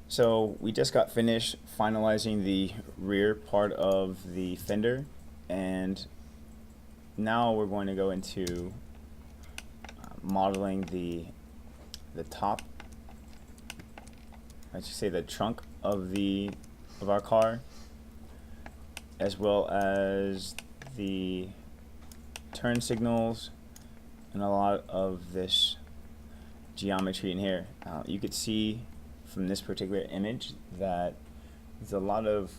So we just got finished finalizing the rear part of the fender, and now we're going to go into modeling the top, I should say the trunk of our car, as well as the turn signals and a lot of this geometry in here. You could see from this particular image that there's a lot of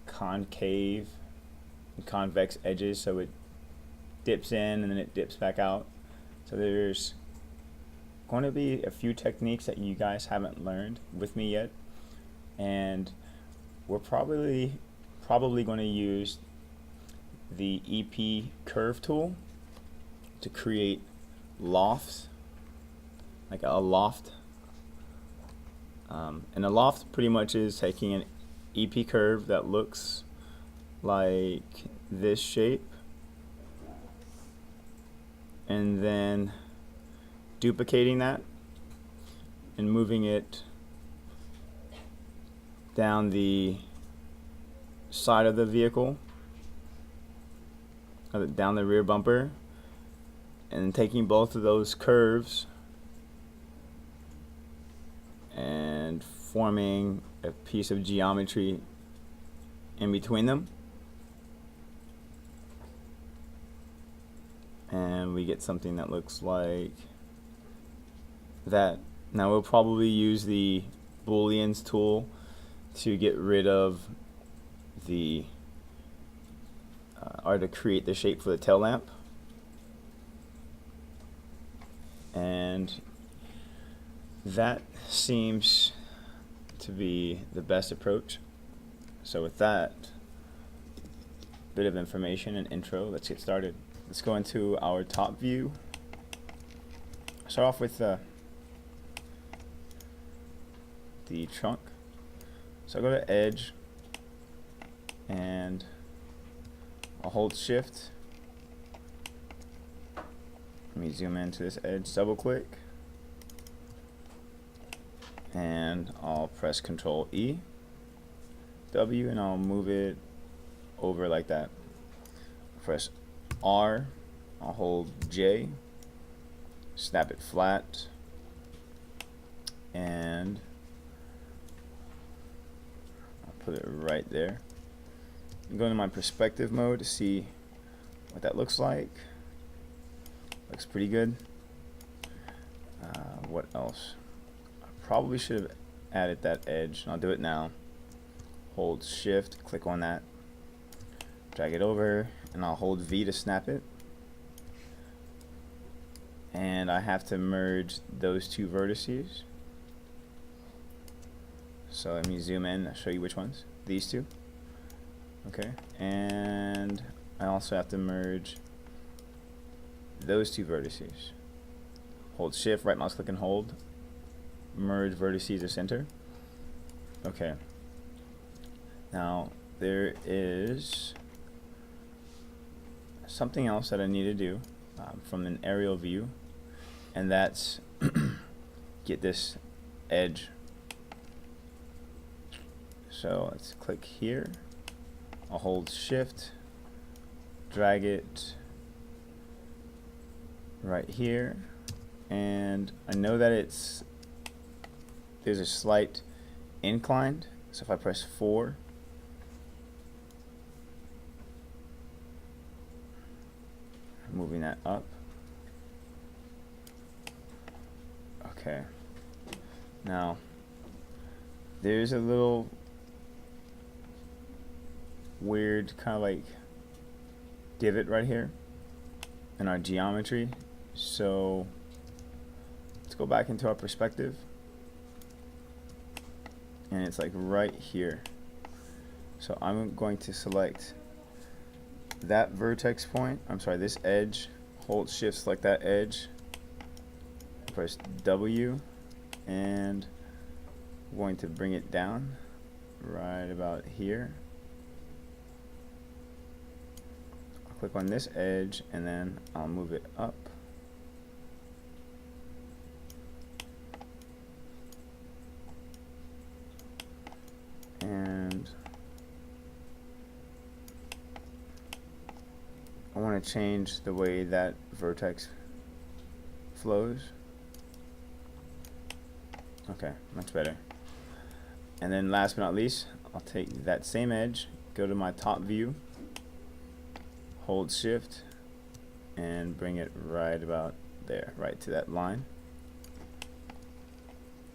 concave and convex edges, so it dips in and then it dips back out. So there's going to be a few techniques that you guys haven't learned with me yet, and we're probably going to use the EP curve tool to create lofts, like a loft. And a loft pretty much is taking an EP curve that looks like this shape and then duplicating that and moving it down the side of the vehicle, down the rear bumper, and taking both of those curves and forming a piece of geometry in between them, and we get something that looks like that. Now we'll probably use the Booleans tool to get rid of the or to create the shape for the tail lamp, and that seems to be the best approach. So with that bit of information and intro, let's get started. Let's go into our top view. Start off with the trunk. So I'll go to edge and I'll hold shift. Let me zoom into this edge, double click, and I'll press Control E, W, and I'll move it over like that. Press R, I'll hold J, snap it flat, and I'll put it right there. I'm going to my perspective mode to see what that looks like. Looks pretty good. What else? Probably should have added that edge. I'll do it now. Hold shift, click on that, drag it over, and I'll hold V to snap it. And I have to merge those two vertices. So let me zoom in, I'll show you which ones. These two. Okay. And I also have to merge those two vertices. Hold shift, right mouse click and hold. Merge vertices to center. Okay. Now there is something else that I need to do from an aerial view, and that's get this edge. So let's click here. I'll hold shift, drag it right here, and I know that there's a slight incline, so if I press 4, moving that up. Okay, now there's a little weird kind of like divot right here in our geometry, so let's go back into our perspective, and it's like right here. So I'm going to select that vertex point, this edge, hold shift, select that edge, press W, and I'm going to bring it down right about here. I'll click on this edge and then I'll move it up. want to change the way that vertex flows. Okay, much better. And then last but not least, I'll take that same edge, go to my top view, hold shift, and bring it right about there, right to that line.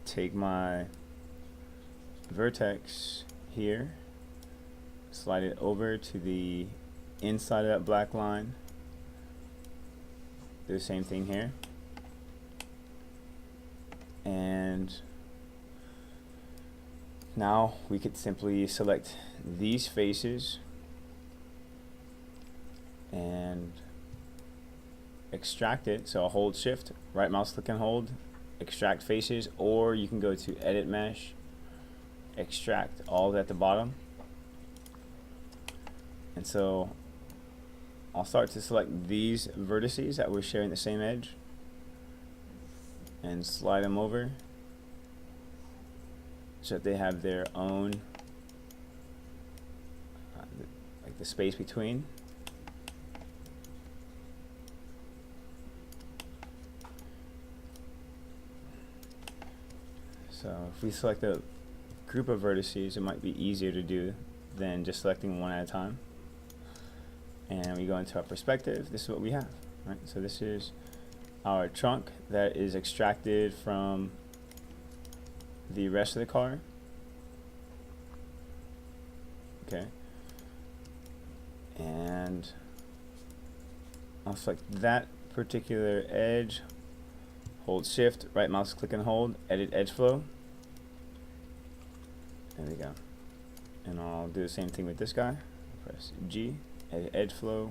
Take my vertex here, slide it over to the inside of that black line. Do the same thing here. And now we could simply select these faces and extract it. So I'll hold shift, right mouse click and hold, extract faces, or you can go to edit mesh, extract all at the bottom. And so I'll start to select these vertices that we're sharing the same edge and slide them over so that they have their own like the space between. So if we select a group of vertices, it might be easier to do than just selecting one at a time. And we go into our perspective. This is what we have, right? So this is our trunk that is extracted from the rest of the car. Okay. And I'll select that particular edge, hold shift, right mouse click and hold, edit edge flow. There we go. And I'll do the same thing with this guy. Press G, edit edge flow.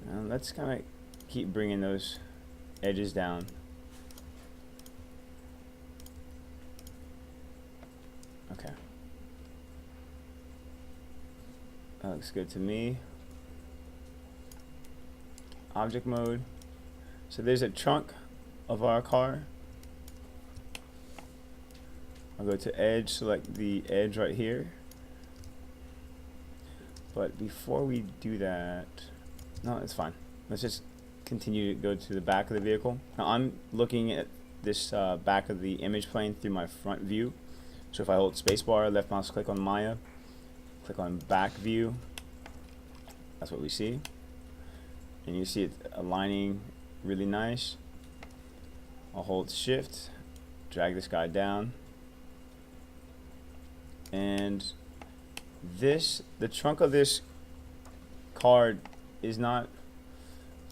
And let's kind of keep bringing those edges down. Okay. That looks good to me. Object mode. So there's a trunk of our car. I'll go to edge, select the edge right here. But before we do that, no, it's fine. Let's just continue to go to the back of the vehicle. Now I'm looking at this back of the image plane through my front view. So if I hold spacebar, left mouse click on Maya, click on back view, that's what we see. And you see it aligning really nice. I'll hold shift, drag this guy down. And this, the trunk of this car is not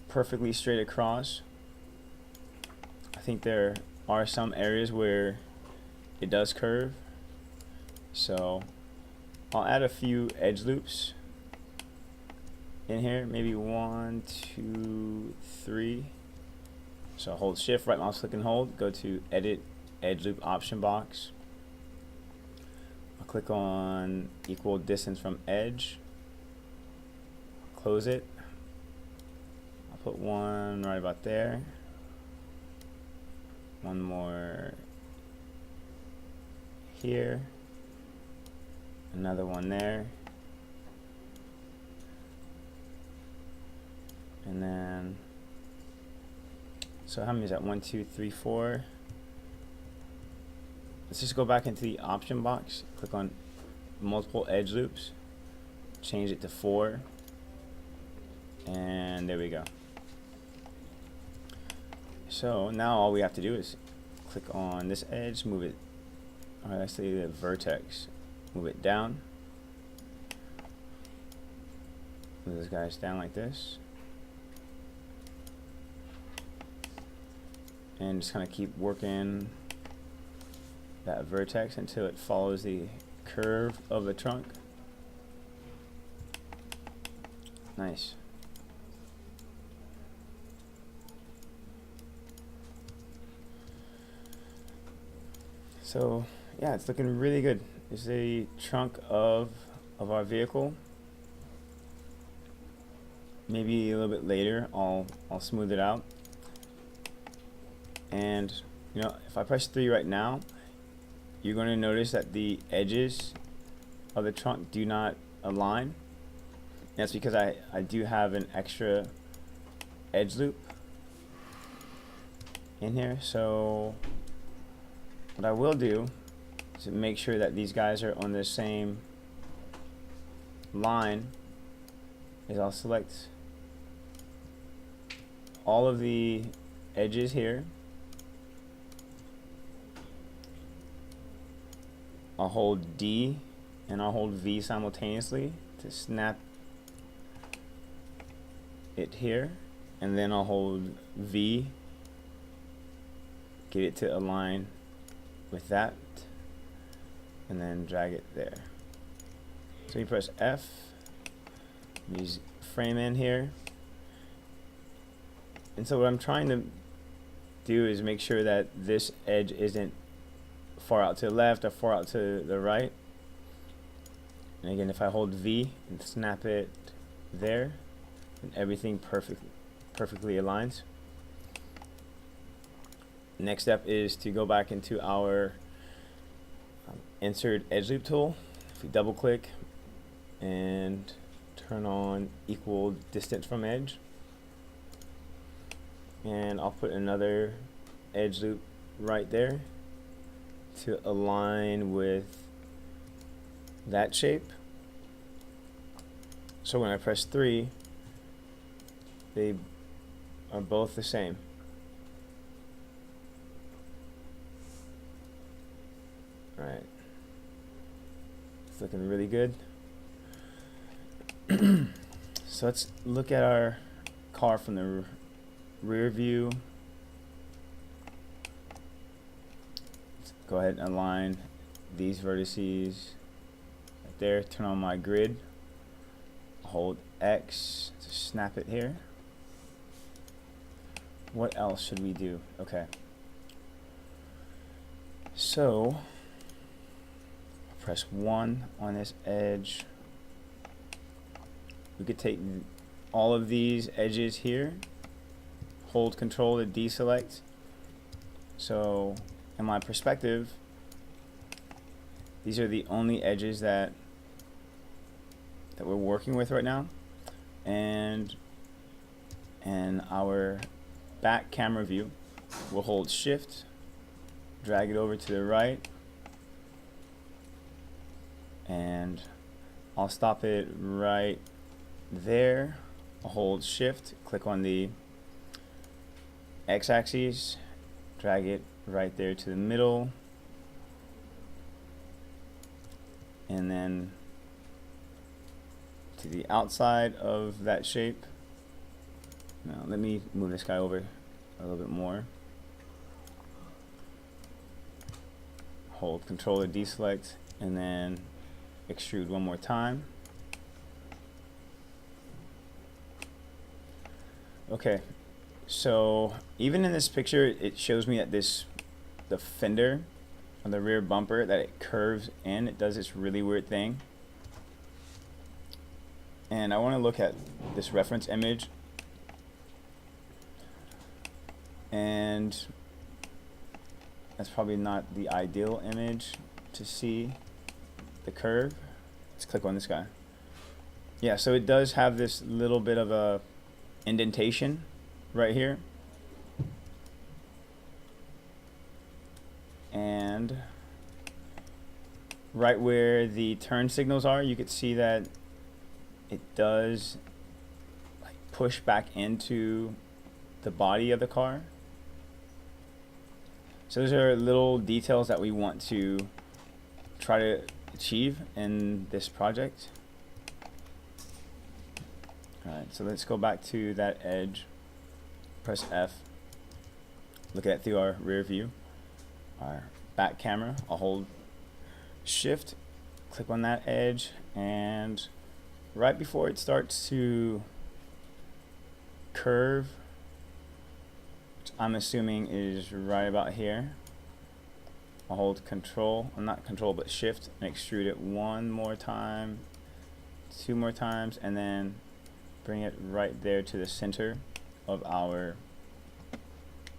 perfectly straight across. I think there are some areas where it does curve. So I'll add a few edge loops in here, maybe 1, 2, 3. So I'll hold shift, right mouse click and hold, go to edit edge loop option box. I'll click on equal distance from edge, close it. I'll put one right about there, one more here, another one there, and then, so how many is that? 1, 2, 3, 4. Let's just go back into the option box, click on multiple edge loops, change it to 4, and there we go. So now all we have to do is click on this edge, move it, or let's say the vertex, move it down, move those guys down like this, and just kind of keep working that vertex until it follows the curve of the trunk. Nice. So yeah, it's looking really good. This is a trunk of our vehicle. Maybe a little bit later I'll smooth it out. And you know, if I press 3 right now, you're going to notice that the edges of the trunk do not align. That's because I do have an extra edge loop in here. So what I will do is make sure that these guys are on the same line is I'll select all of the edges here. I'll hold D and I'll hold V simultaneously to snap it here, and then I'll hold V, get it to align with that, and then drag it there. So you press F, use frame in here, and so what I'm trying to do is make sure that this edge isn't far out to the left or far out to the right. And again, if I hold V and snap it there, then everything perfectly aligns. Next step is to go back into our insert edge loop tool. If we double click and turn on equal distance from edge, and I'll put another edge loop right there to align with that shape. So when I press 3, they are both the same. Alright, it's looking really good. So let's look at our car from the rear view. Let's go ahead and align these vertices right there. Turn on my grid. Hold X to snap it here. What else should we do? Okay. So press 1 on this edge. We could take all of these edges here, hold Control to deselect. So in my perspective, these are the only edges that we're working with right now. And in our back camera view, we'll hold Shift, drag it over to the right, and I'll stop it right there. I'll hold Shift, click on the X-axis, drag it right there to the middle, and then to the outside of that shape. Now let me move this guy over a little bit more. Hold Control to deselect, and then extrude one more time. Okay, so even in this picture, it shows me that the fender on the rear bumper, that it curves in. It does this really weird thing. And I want to look at this reference image, and that's probably not the ideal image to see the curve. Let's click on this guy. Yeah, so it does have this little bit of a indentation right here, and right where the turn signals are, you could see that it does like push back into the body of the car. So those are little details that we want to try to achieve in this project. Alright, so let's go back to that edge, press F, look at it through our rear view, our back camera. I'll hold Shift, click on that edge, and right before it starts to curve, which I'm assuming is right about here, I'll hold Control, well, not Control but Shift, and extrude it one more time, 2 more times, and then bring it right there to the center of our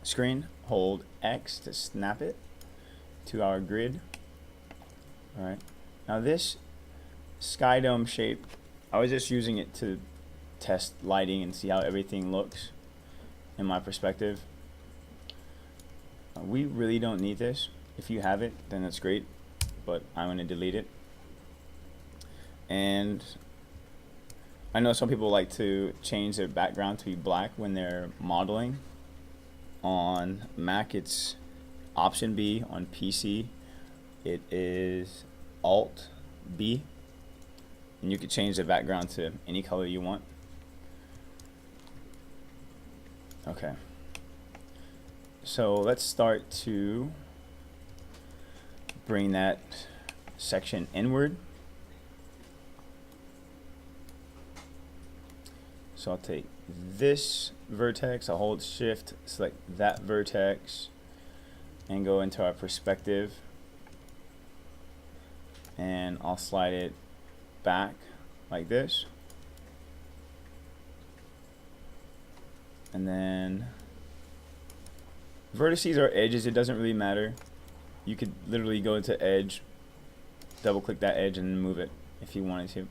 screen. Hold X to snap it to our grid, Alright, now this sky dome shape, I was just using it to test lighting and see how everything looks in my perspective. We really don't need this. If you have it, then that's great, but I'm going to delete it. And I know some people like to change their background to be black when they're modeling. On Mac it's Option B, on PC it is Alt B, and you can change the background to any color you want. Okay, so let's start to bring that section inward. So I'll take this vertex, I'll hold shift, select that vertex, and go into our perspective, and I'll slide it back like this, and then vertices are edges. It doesn't really matter. You could literally go into edge, double click that edge and move it if you wanted to,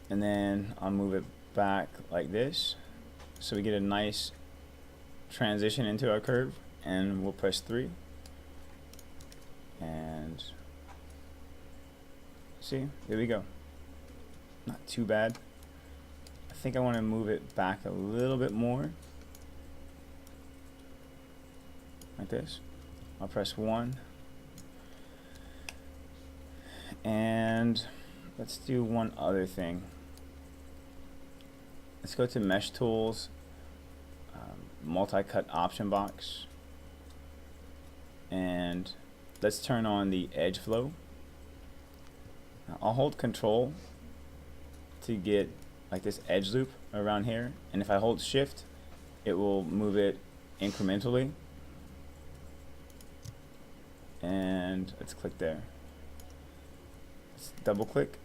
and then I'll move it back like this so we get a nice transition into our curve, and we'll press 3 and see, there we go. Not too bad. I think I want to move it back a little bit more like this. I'll press 1 and let's do one other thing. Let's go to Mesh Tools, Multi-Cut Option Box, and let's turn on the edge flow. Now, I'll hold Control to get like this edge loop around here, and if I hold Shift, it will move it incrementally. And let's click there. Let's double click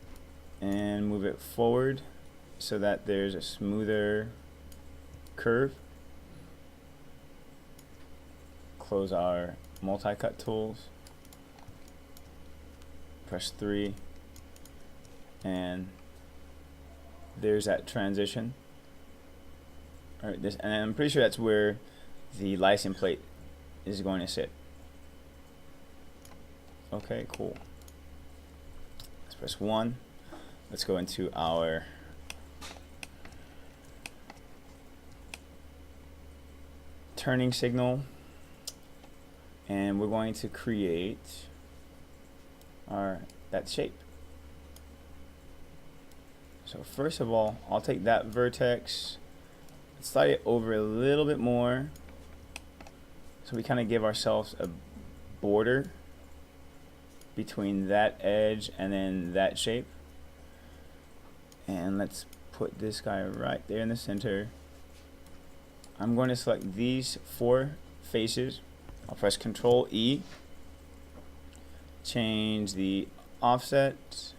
and move it forward so that there's a smoother curve. Close our multi-cut tools, press 3, and there's that transition. Alright, this, and I'm pretty sure that's where the license plate is going to sit. Okay, cool. Let's press 1. Let's go into our turning signal, and we're going to create that shape. So first of all, I'll take that vertex, slide it over a little bit more so we kind of give ourselves a border between that edge and then that shape. And let's put this guy right there in the center. I'm going to select these 4 faces. I'll press Control E, change the offset,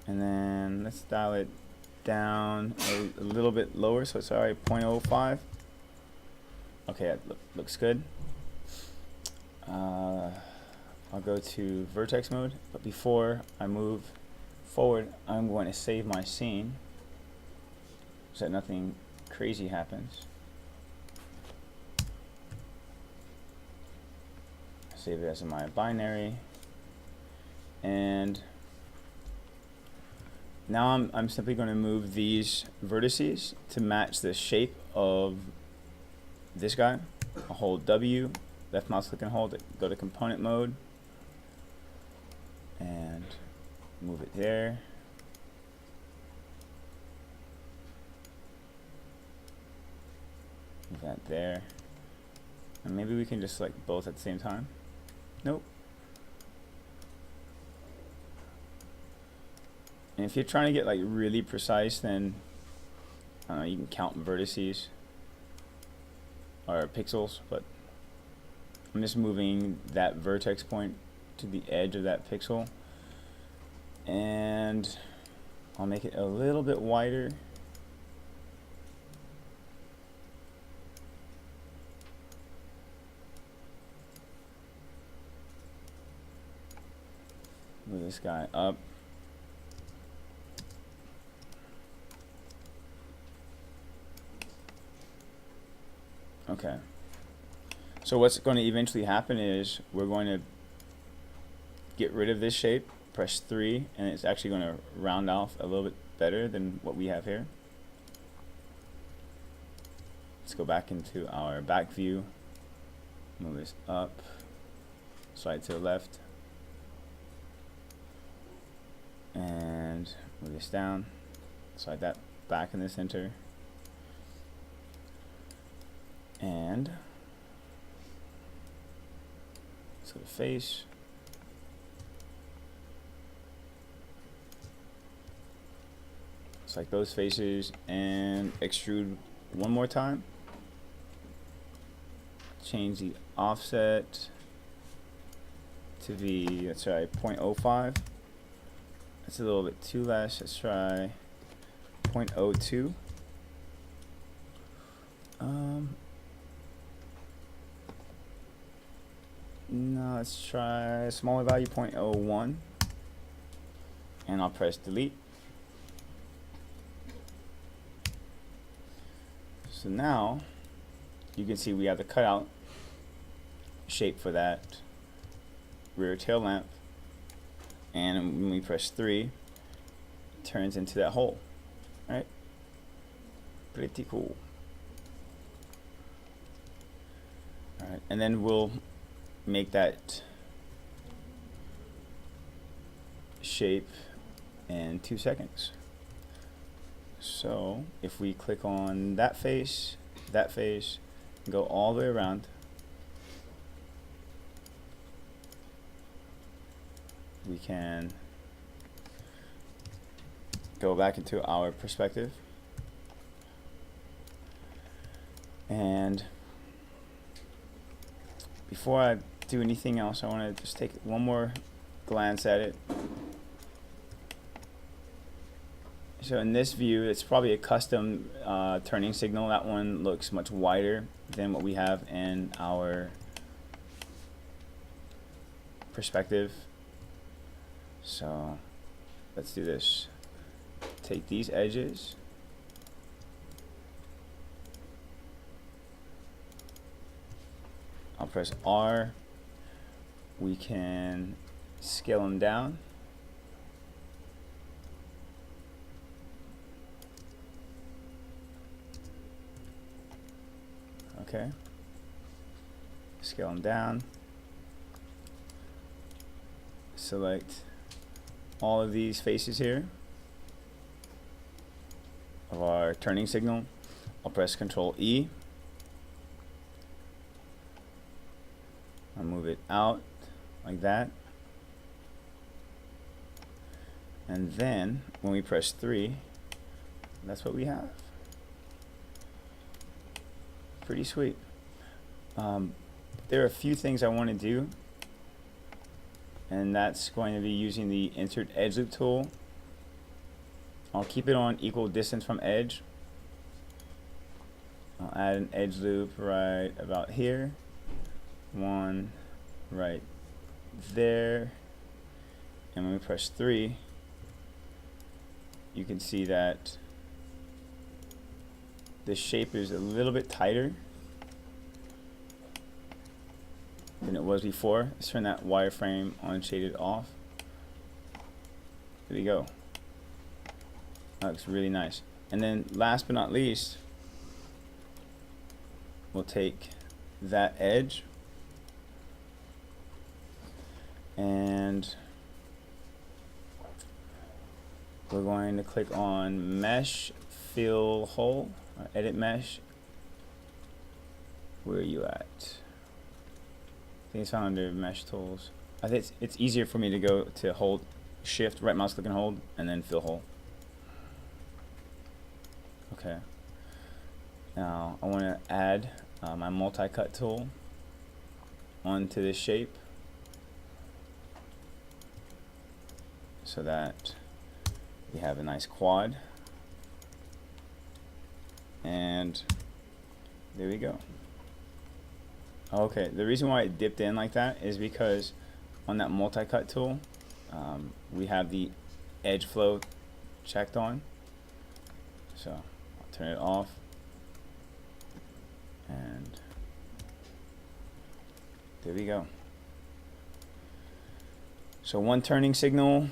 and then let's dial it down a little bit lower, so it's already 0.05. Okay, that looks good. I'll go to vertex mode, but before I move forward, I'm going to save my scene so that nothing crazy happens. Save it as my binary, and now I'm simply going to move these vertices to match the shape of this guy. I'll hold W, left mouse click and hold it, go to component mode, and move it there. Move that there. And maybe we can just select both at the same time. Nope. And if you're trying to get like really precise, then I don't know, you can count vertices or pixels, but I'm just moving that vertex point to the edge of that pixel, and I'll make it a little bit wider. move this guy up. Okay. So what's going to eventually happen is we're going to get rid of this shape, press 3, and it's actually going to round off a little bit better than what we have here. Let's go back into our back view, move this up, slide to the left, and move this down, slide that back in the center, and let's go to face. Like those faces, and extrude one more time. Change the offset to be, let's try 0.05. That's a little bit too less. Let's try 0.02. No, let's try smaller value, 0.01, and I'll press delete. So now you can see we have the cutout shape for that rear tail lamp, and when we press 3, it turns into that hole. Right? Pretty cool. Alright, and then we'll make that shape in 2 seconds. So if we click on that face, and go all the way around, we can go back into our perspective, and before I do anything else, I want to just take one more glance at it. So in this view, it's probably a custom turning signal. That one looks much wider than what we have in our perspective. So let's do this. Take these edges, I'll press R. We can scale them down. Okay, scale them down, select all of these faces here of our turning signal. I'll press Control E. I'll move it out like that, and then when we press 3, that's what we have. Pretty sweet. There are a few things I want to do, and that's going to be using the Insert Edge Loop tool. I'll keep it on equal distance from edge. I'll add an edge loop right about here, one right there, and when we press 3, you can see that the shape is a little bit tighter than it was before. Let's turn that wireframe on shaded off. There we go. That looks really nice. And then last but not least, we'll take that edge and we're going to click on Mesh, Fill Hole, or Edit Mesh. Where are you at? I think it's found under Mesh Tools. I think it's easier for me to go to hold Shift, right mouse click and hold, and then Fill Hole. Okay. Now I want to add my multi-cut tool onto this shape so that we have a nice quad, and there we go. Okay, the reason why it dipped in like that is because on that multi-cut tool, we have the edge flow checked on, so I'll turn it off, and there we go. So one turning signal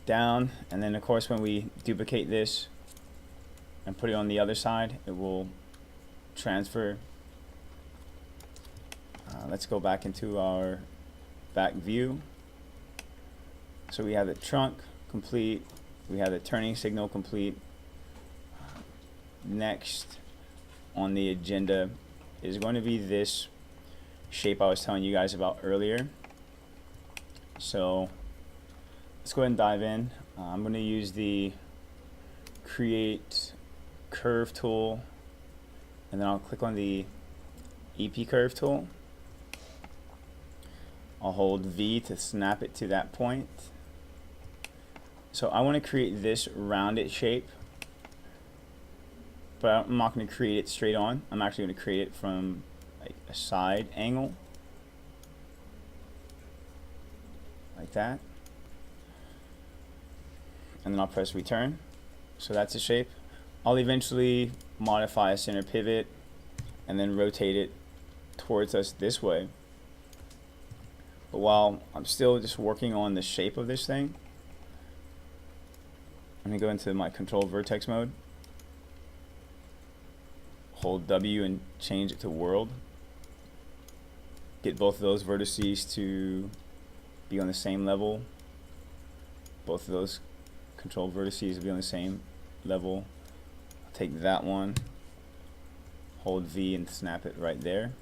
down, and then of course when we duplicate this and put it on the other side, it will transfer. Let's go back into our back view. So we have the trunk complete, we have the turning signal complete. Next on the agenda is going to be this shape I was telling you guys about earlier. So let's go ahead and dive in. I'm going to use the create curve tool, and then I'll click on the EP curve tool. I'll hold V to snap it to that point. So I want to create this rounded shape, but I'm not going to create it straight on. I'm actually going to create it from like a side angle, like that. And then I'll press return. So that's the shape. I'll eventually modify a center pivot and then rotate it towards us this way. But while I'm still just working on the shape of this thing, I'm going to go into my control vertex mode, hold W and change it to world, get both of those vertices to be on the same level, both of those control vertices will be on the same level. I'll take that one, hold V and snap it right there.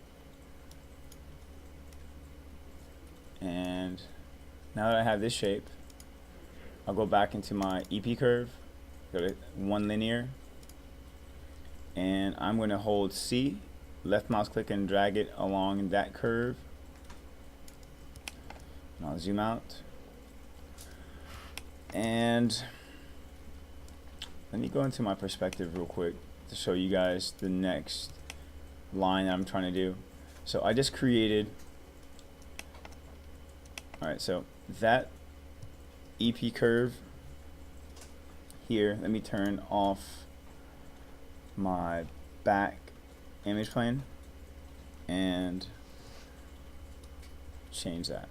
And now that I have this shape, I'll go back into my EP curve, go to one linear, and I'm going to hold C, left mouse click and drag it along that curve. And I'll zoom out. And let me go into my perspective real quick to show you guys the next line that I'm trying to do. So I just created, alright, so that EP curve here, let me turn off my back image plane and change that.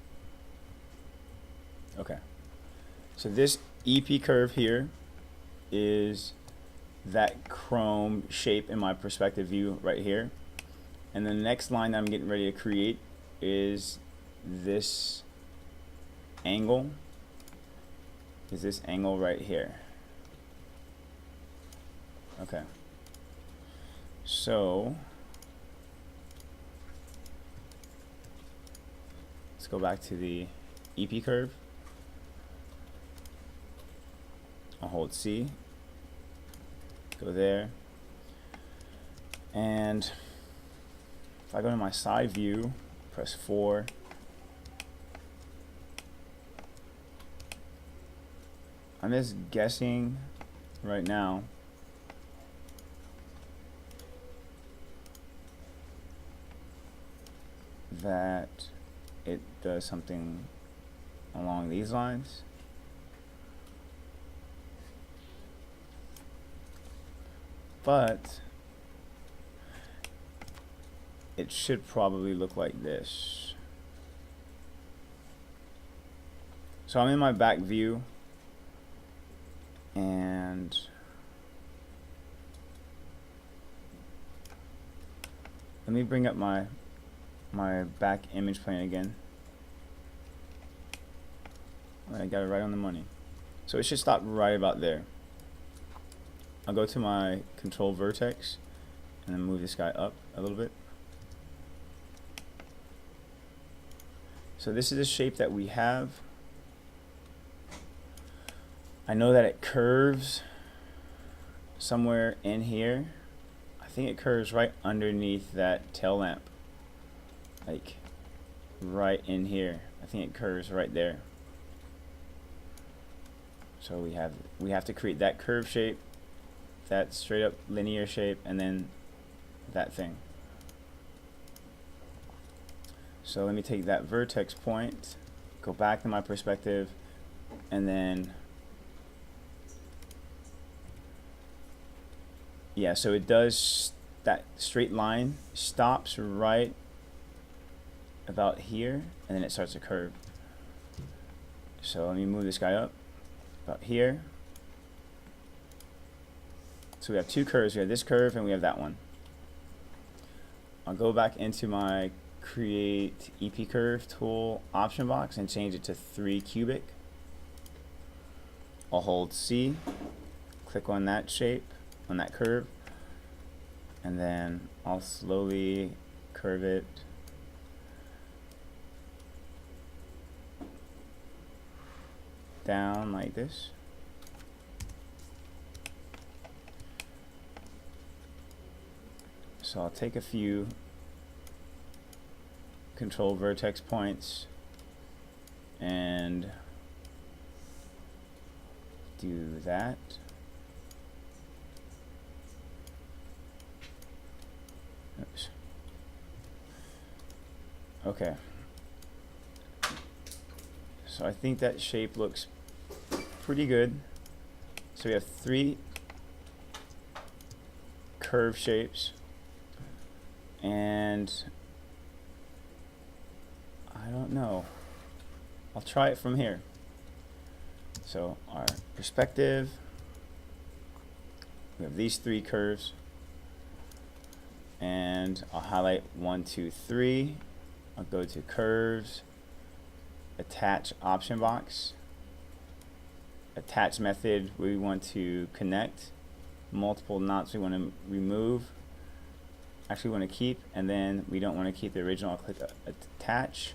Okay, so this EP curve here is that chrome shape in my perspective view right here, and the next line that I'm getting ready to create is this angle, right here. Okay, so let's go back to the EP curve. I'll hold C, go there, and if I go to my side view, press 4, I'm just guessing right now that it does something along these lines. But it should probably look like this. So I'm in my back view, and let me bring up my back image plane again. I got it right on the money. So it should stop right about there. I'll go to my control vertex and then move this guy up a little bit. So this is the shape that we have. I know that it curves somewhere in here. I think it curves right underneath that tail lamp, like right in here. I think it curves right there. So we have to create that curve shape, that straight up linear shape, and then that thing. So let me take that vertex point, go back to my perspective, and then yeah, so it does, that straight line stops right about here, and then it starts to curve. So let me move this guy up about here. So we have two curves. We have this curve and we have that one. I'll go back into my create EP curve tool option box and change it to 3 cubic. I'll hold C, click on that shape, on that curve, and then I'll slowly curve it down like this. So I'll take a few control vertex points and do that. Oops. Okay. So I think that shape looks pretty good. So we have 3 curve shapes, and I don't know. I'll try it from here. So our perspective, we have these 3 curves, and I'll highlight 1, 2, 3. I'll go to curves, attach option box. Attach method, we want to connect. Multiple knots we want to remove. Actually want to keep, and then we don't want to keep the original. I'll click attach,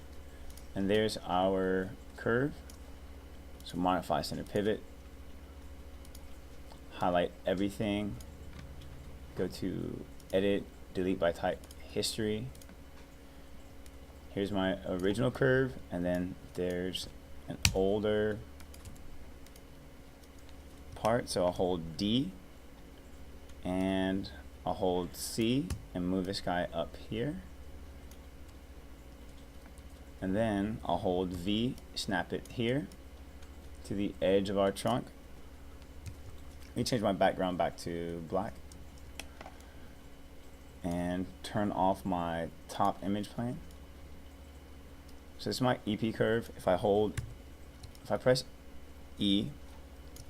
and there's our curve. So modify center pivot, highlight everything, go to edit, delete by type, history. Here's my original curve, and then there's an older part, so I'll hold D and I'll hold C and move this guy up here, and then I'll hold V, snap it here to the edge of our trunk. Let me change my background back to black and turn off my top image plane. So this is my EP curve. If I press E,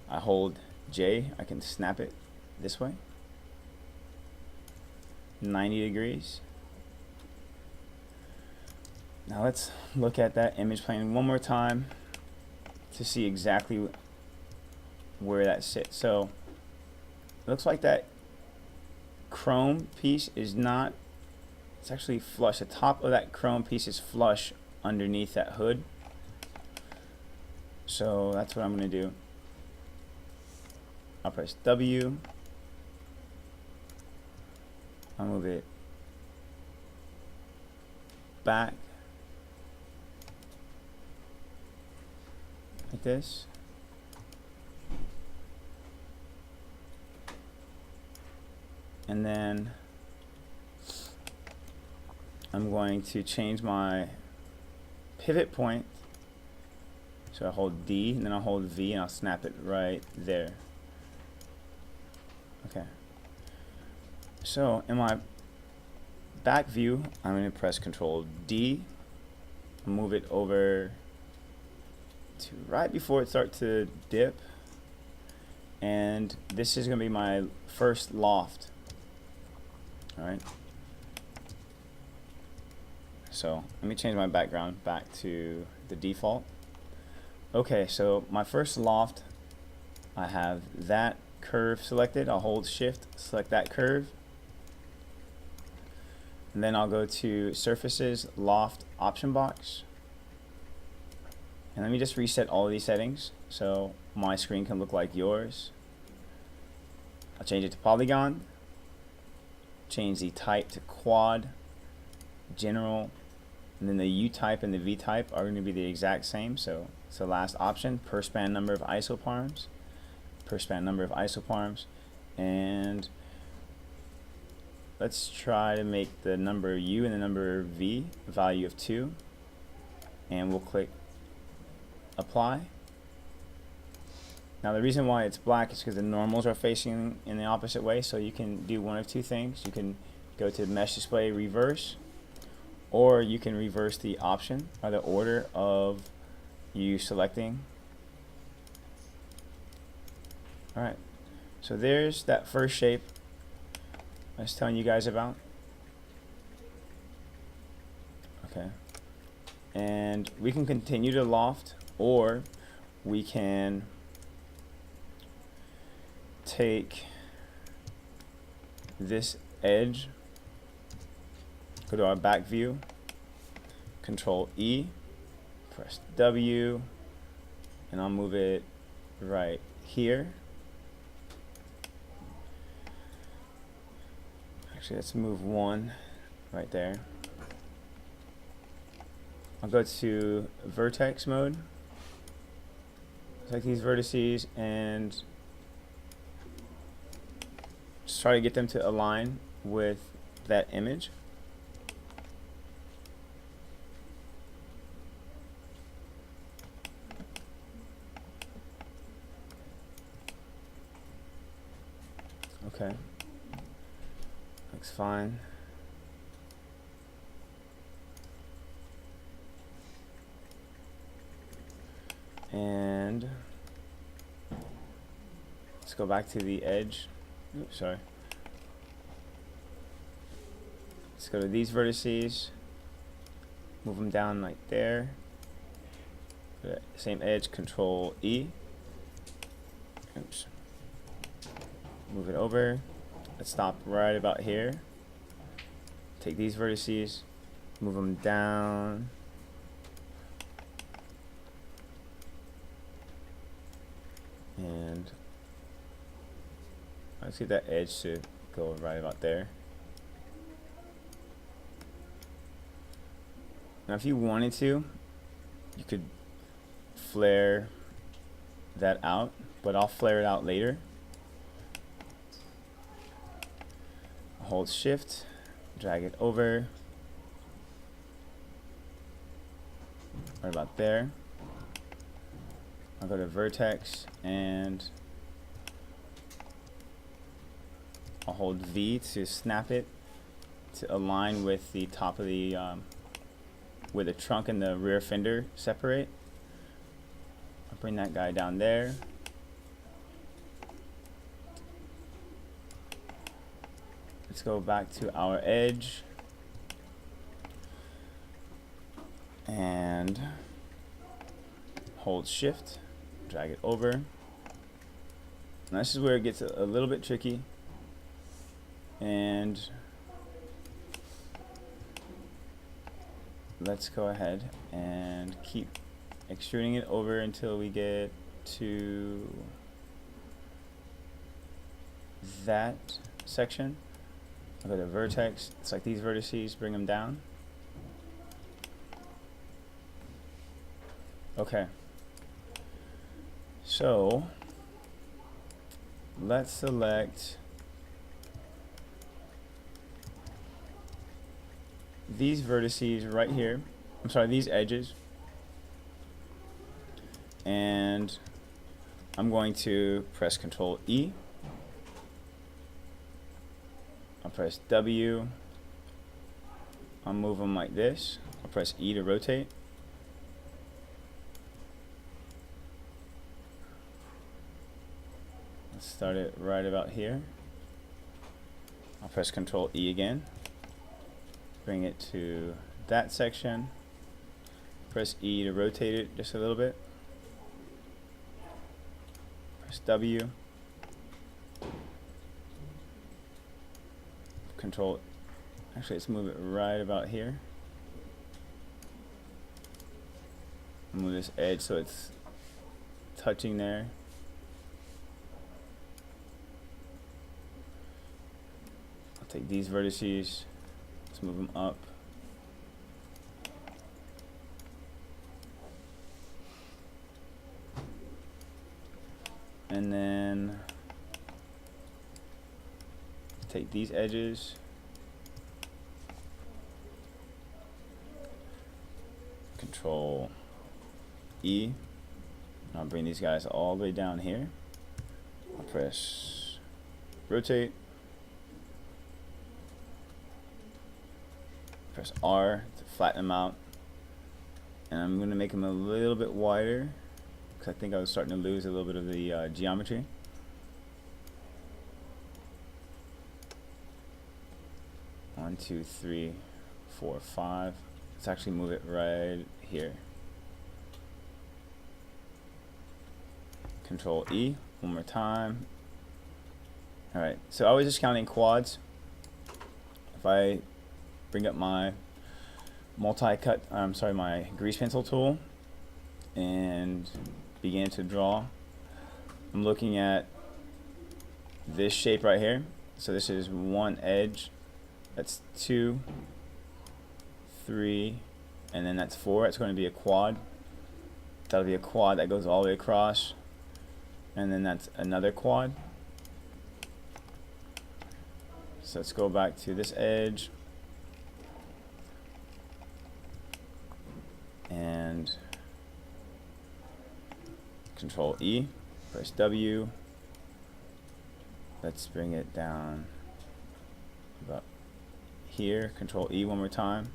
I hold J, I can snap it this way, 90 degrees. Now let's look at that image plane one more time to see exactly where that sits. So it looks like that chrome piece is not, it's actually flush. The top of that chrome piece is flush underneath that hood. So that's what I'm going to do. I'll press W. I'll move it back like this. And then I'm going to change my pivot point. So I hold D and then I'll hold V and I'll snap it right there. Okay. So in my back view, I'm going to press Control D, move it over to right before it starts to dip, and this is going to be my first loft. All right. So let me change my background back to the default. Okay, so my first loft, I have that curve selected. I'll hold Shift, select that curve, and then I'll go to Surfaces, Loft option box, and let me just reset all of these settings so my screen can look like yours. I'll change it to Polygon, change the type to Quad, General, and then the U type and the V type are going to be the exact same. So it's the last option, per span number of isoparms, per span number of isoparms, and let's try to make the number U and the number V a value of 2, and we'll click apply. Now the reason why it's black is because the normals are facing in the opposite way, so you can do one of two things. You can go to mesh display reverse, or you can reverse the option or the order of you selecting. Alright, so there's that first shape I was telling you guys about. Okay, and we can continue to loft, or we can take this edge, go to our back view, Control E, press W, and I'll move it right here. Actually, let's move one right there. I'll go to vertex mode, select these vertices, and just try to get them to align with that image. Okay, looks fine. And let's go back to the edge. Oops, sorry. Let's go to these vertices, move them down like there. Same edge, Control E. Oops. Move it over. Let's stop right about here. Take these vertices, move them down. And let's get that edge to go right about there. Now if you wanted to, you could flare that out, but I'll flare it out later. Hold Shift, drag it over, right about there. I'll go to vertex and I'll hold V to snap it to align with the top of the where the trunk and the rear fender separate. I'll bring that guy down there. Let's go back to our edge and hold Shift, drag it over. And this is where it gets a little bit tricky. And let's go ahead and keep extruding it over until we get to that section. I'll go to vertex, select these vertices, bring them down. Okay. So let's select these vertices right here. I'm sorry, these edges. And I'm going to press Control E. I'll press W. I'll move them like this. I'll press E to rotate. Let's start it right about here. I'll press Control E again. Bring it to that section. Press E to rotate it just a little bit. Press W. Control, actually let's move it right about here. Move this edge so it's touching there. I'll take these vertices, let's move them up. And then take these edges, Control E, I'll bring these guys all the way down here. I'll press rotate, press R to flatten them out, and I'm going to make them a little bit wider because I think I was starting to lose a little bit of the geometry. One, two, three, 4, 5. Let's actually move it right here. Control E one more time. Alright, so I was just counting quads. If I bring up my my grease pencil tool and begin to draw, I'm looking at this shape right here. So this is one edge, that's 2, 3, and then that's 4. It's going to be a quad. That'll be a quad that goes all the way across, and then that's another quad. So let's go back to this edge and Control E, press W. Let's bring it down about here. Control E one more time.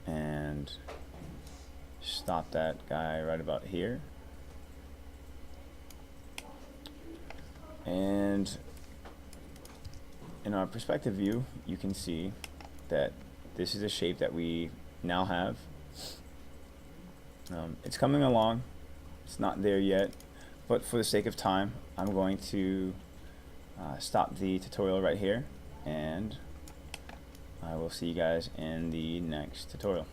And stop that guy right about here. And in our perspective view, you can see that this is a shape that we now have. It's coming along. It's not there yet, but for the sake of time, I'm going to stop the tutorial right here, and I will see you guys in the next tutorial.